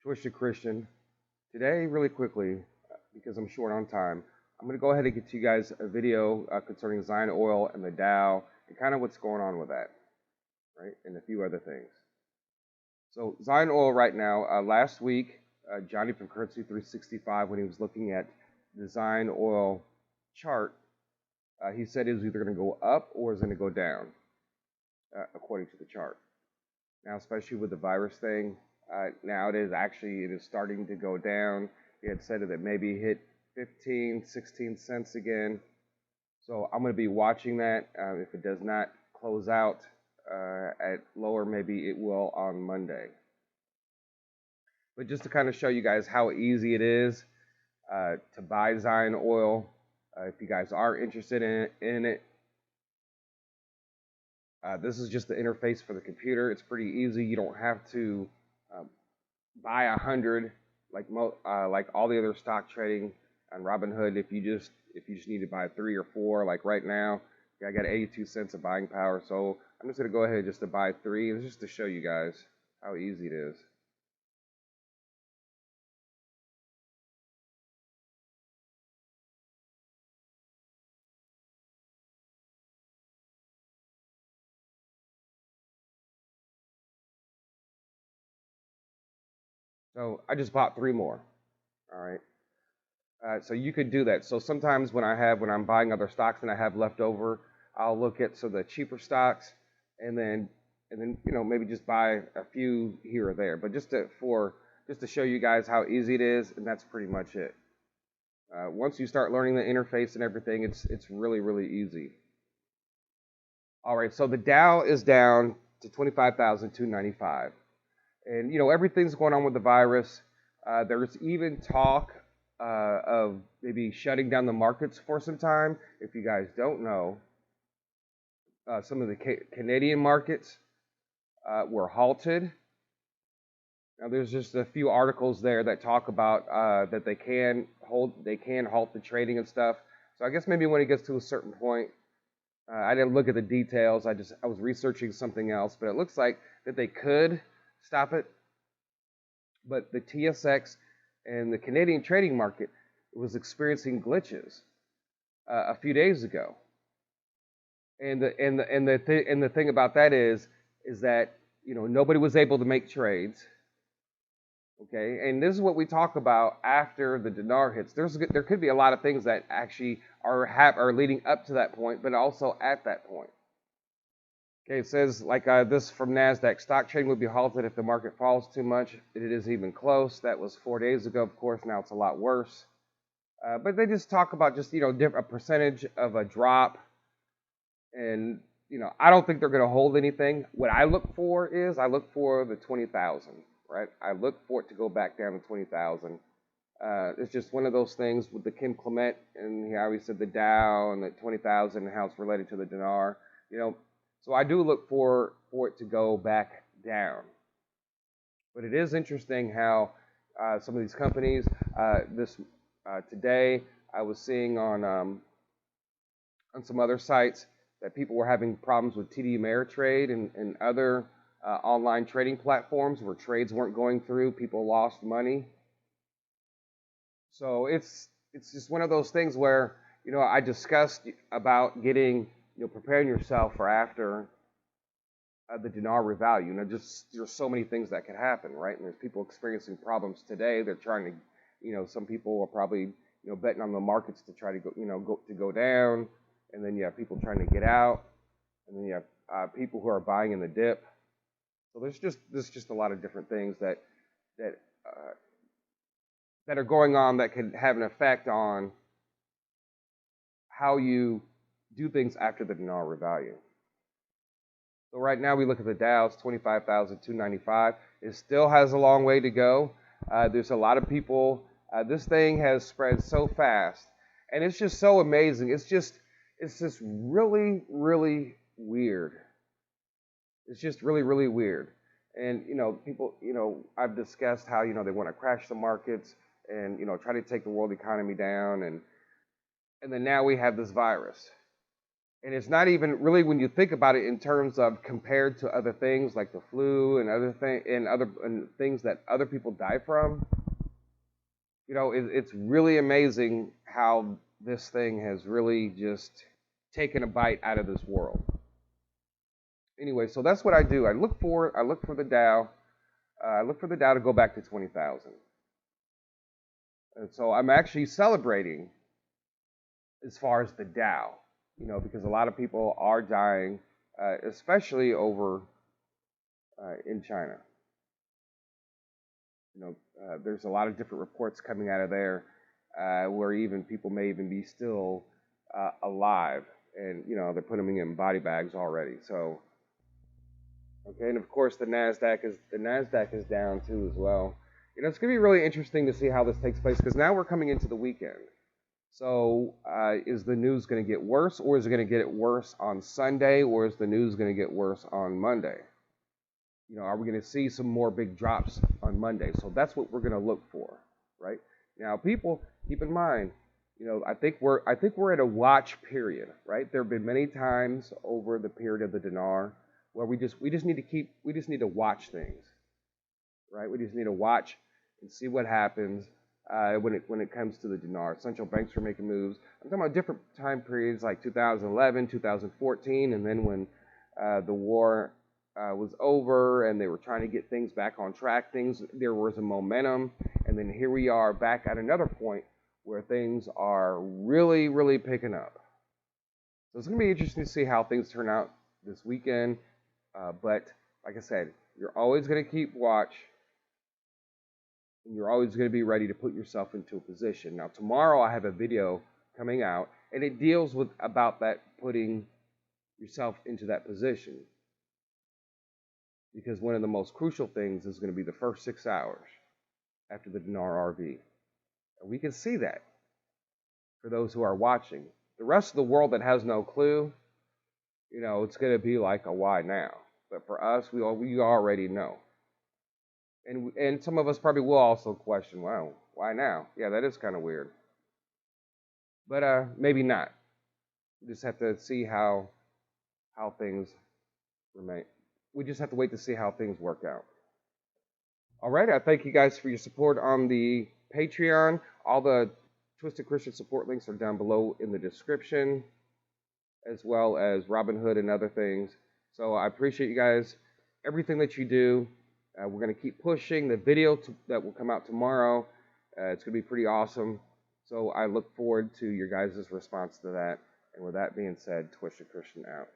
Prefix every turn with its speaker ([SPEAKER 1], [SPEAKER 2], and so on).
[SPEAKER 1] Twisted Christian. Today, really quickly, because I'm short on time, I'm going to go ahead and get to you guys a video concerning Zion Oil and the Dow and kind of what's going on with that, right? And a few other things. So, Zion Oil right now, last week, Johnny from Currency 365, when he was looking at the Zion Oil chart, he said it was either going to go up or it's going to go down, according to the chart. Now, especially with the virus thing, now it is starting to go down. He had said that maybe hit 15, 16 cents again. So I'm going to be watching that. If it does not close out at lower, maybe it will on Monday. But just to kind of show you guys how easy it is to buy Zion Oil, if you guys are interested in it, this is just the interface for the computer. It's pretty easy. You don't have to um, buy 100 like all the other stock trading on Robinhood. If you just need to buy 3 or 4, like right now, I got 82 cents of buying power. So I'm just gonna go ahead just to buy 3, and just to show you guys how easy it is. So I just bought 3 more. All right. So you could do that. So sometimes when I'm buying other stocks and I have leftover, I'll look at the cheaper stocks, and then maybe just buy a few here or there. But just to show you guys how easy it is, and that's pretty much it. Once you start learning the interface and everything, it's really easy. All right, so the Dow is down to 25,295, and everything's going on with the virus. There's even talk of maybe shutting down the markets for some time. If you guys don't know, some of the Canadian markets were halted. Now, there's just a few articles there that talk about that they can halt the trading and stuff. So I guess maybe when it gets to a certain point, I didn't look at the details. I was researching something else, but it looks like that they could stop it. But the TSX and the Canadian trading market was experiencing glitches a few days ago. And the thing about that is that nobody was able to make trades. Okay, and this is what we talk about after the dinar hits. There could be a lot of things that actually are leading up to that point, but also at that point. Okay, it says like this from Nasdaq: stock trading would be halted if the market falls too much. It isn't even close. That was 4 days ago. Of course, now it's a lot worse. But they just talk about just a percentage of a drop, and I don't think they're going to hold anything. What I look for is I look for the 20,000. Right? I look for it to go back down to 20,000. It's just one of those things with the Kim Clement, and he always said the Dow and the 20,000 and how it's related to the dinar. So I do look for it to go back down. But it is interesting how some of these companies, this today I was seeing on some other sites that people were having problems with TD Ameritrade and other online trading platforms where trades weren't going through. People lost money. So it's just one of those things where I discussed about getting preparing yourself for after the dinar revalue. Just there's so many things that could happen, right? And there's people experiencing problems today. They're trying to, some people are probably betting on the markets to try to go down, and then you have people trying to get out, and then you have people who are buying in the dip. So there's just a lot of different things that uh, that are going on that could have an effect on how you do things after the dinar revalue. So right now we look at the Dow's 25,295. It still has a long way to go. There's a lot of people. This thing has spread so fast, and it's just so amazing. It's just really weird. It's just really weird. And people, I've discussed how they want to crash the markets and try to take the world economy down, and then now we have this virus. And it's not even really, when you think about it in terms of compared to other things like the flu and other things that other people die from. It's really amazing how this thing has really just taken a bite out of this world. Anyway, so that's what I do. I look for the Dow. I look for the Dow to go back to 20,000. And so I'm actually celebrating as far as the Dow, because a lot of people are dying, especially over in China. There's a lot of different reports coming out of there where even people may even be still alive, and they're putting them in body bags already. So, okay, and of course the Nasdaq is down too as well. It's going to be really interesting to see how this takes place, because now we're coming into the weekend. So is the news going to get worse, or is it going to get worse on Sunday, or is the news going to get worse on Monday? Are we going to see some more big drops on Monday? So that's what we're going to look for, right? Now, people, keep in mind, I think we're at a watch period, right? There have been many times over the period of the dinar where we just need to watch things, right? We just need to watch and see what happens when it comes to the dinar. Central banks are making moves. I'm talking about different time periods like 2011, 2014, and then when the war was over and they were trying to get things back on track. There was a momentum, and then here we are back at another point where things are really, really picking up. So it's going to be interesting to see how things turn out this weekend. But like I said, you're always going to keep watch, and you're always going to be ready to put yourself into a position. Now, tomorrow I have a video coming out, and it deals with about that, putting yourself into that position. Because one of the most crucial things is going to be the first 6 hours after the dinar RV. And we can see that for those who are watching. The rest of the world that has no clue, it's going to be like a why now. But for us, we already know. And some of us probably will also question, wow, why now? Yeah, that is kind of weird. But maybe not. We just have to see how things remain. We just have to wait to see how things work out. All right, I thank you guys for your support on the Patreon. All the Twisted Christian support links are down below in the description, as well as Robinhood and other things. So I appreciate you guys, everything that you do. We're going to keep pushing the video that will come out tomorrow. It's going to be pretty awesome. So I look forward to your guys' response to that. And with that being said, Twisted Christian out.